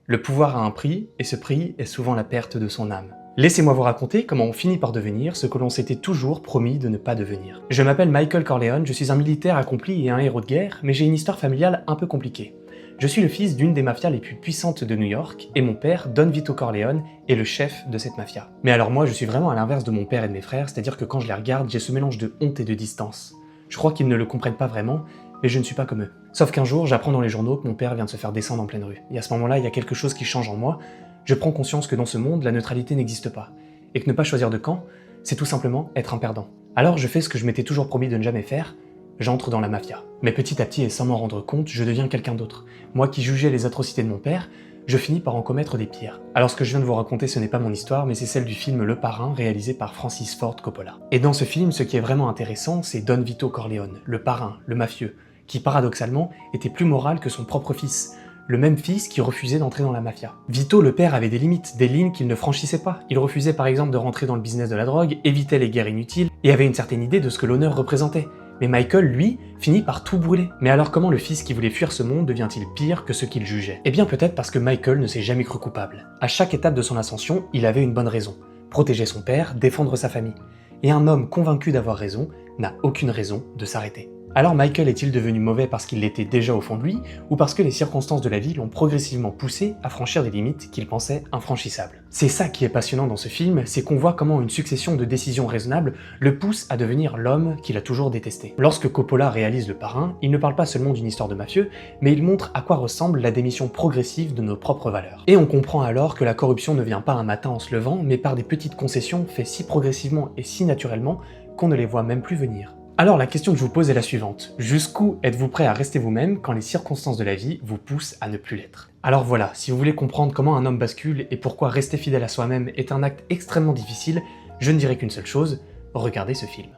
Le pouvoir a un prix, et ce prix est souvent la perte de son âme. Laissez-moi vous raconter comment on finit par devenir ce que l'on s'était toujours promis de ne pas devenir. Je m'appelle Michael Corleone, je suis un militaire accompli et un héros de guerre, mais j'ai une histoire familiale un peu compliquée. Je suis le fils d'une des mafias les plus puissantes de New York, et mon père, Don Vito Corleone, est le chef de cette mafia. Mais alors moi, je suis vraiment à l'inverse de mon père et de mes frères, c'est-à-dire que quand je les regarde, j'ai ce mélange de honte et de distance. Je crois qu'ils ne le comprennent pas vraiment, mais je ne suis pas comme eux. Sauf qu'un jour, j'apprends dans les journaux que mon père vient de se faire descendre en pleine rue. Et à ce moment-là, il y a quelque chose qui change en moi. Je prends conscience que dans ce monde, la neutralité n'existe pas. Et que ne pas choisir de camp, c'est tout simplement être un perdant. Alors je fais ce que je m'étais toujours promis de ne jamais faire, j'entre dans la mafia. Mais petit à petit et sans m'en rendre compte, je deviens quelqu'un d'autre. Moi qui jugeais les atrocités de mon père, je finis par en commettre des pires. Alors ce que je viens de vous raconter, ce n'est pas mon histoire, mais c'est celle du film Le Parrain, réalisé par Francis Ford Coppola. Et dans ce film, ce qui est vraiment intéressant, c'est Don Vito Corleone, le parrain, le mafieux, qui paradoxalement était plus moral que son propre fils, le même fils qui refusait d'entrer dans la mafia. Vito, le père, avait des limites, des lignes qu'il ne franchissait pas. Il refusait par exemple de rentrer dans le business de la drogue, évitait les guerres inutiles, et avait une certaine idée de ce que l'honneur représentait. Mais Michael, lui, finit par tout brûler. Mais alors comment le fils qui voulait fuir ce monde devient-il pire que ce qu'il jugeait? Eh bien peut-être parce que Michael ne s'est jamais cru coupable. À chaque étape de son ascension, il avait une bonne raison. Protéger son père, défendre sa famille. Et un homme convaincu d'avoir raison n'a aucune raison de s'arrêter. Alors Michael est-il devenu mauvais parce qu'il l'était déjà au fond de lui, ou parce que les circonstances de la vie l'ont progressivement poussé à franchir des limites qu'il pensait infranchissables? C'est ça qui est passionnant dans ce film, c'est qu'on voit comment une succession de décisions raisonnables le pousse à devenir l'homme qu'il a toujours détesté. Lorsque Coppola réalise Le Parrain, il ne parle pas seulement d'une histoire de mafieux, mais il montre à quoi ressemble la démission progressive de nos propres valeurs. Et on comprend alors que la corruption ne vient pas un matin en se levant, mais par des petites concessions faites si progressivement et si naturellement qu'on ne les voit même plus venir. Alors la question que je vous pose est la suivante. Jusqu'où êtes-vous prêt à rester vous-même quand les circonstances de la vie vous poussent à ne plus l'être? Alors voilà, si vous voulez comprendre comment un homme bascule et pourquoi rester fidèle à soi-même est un acte extrêmement difficile, je ne dirai qu'une seule chose, regardez ce film.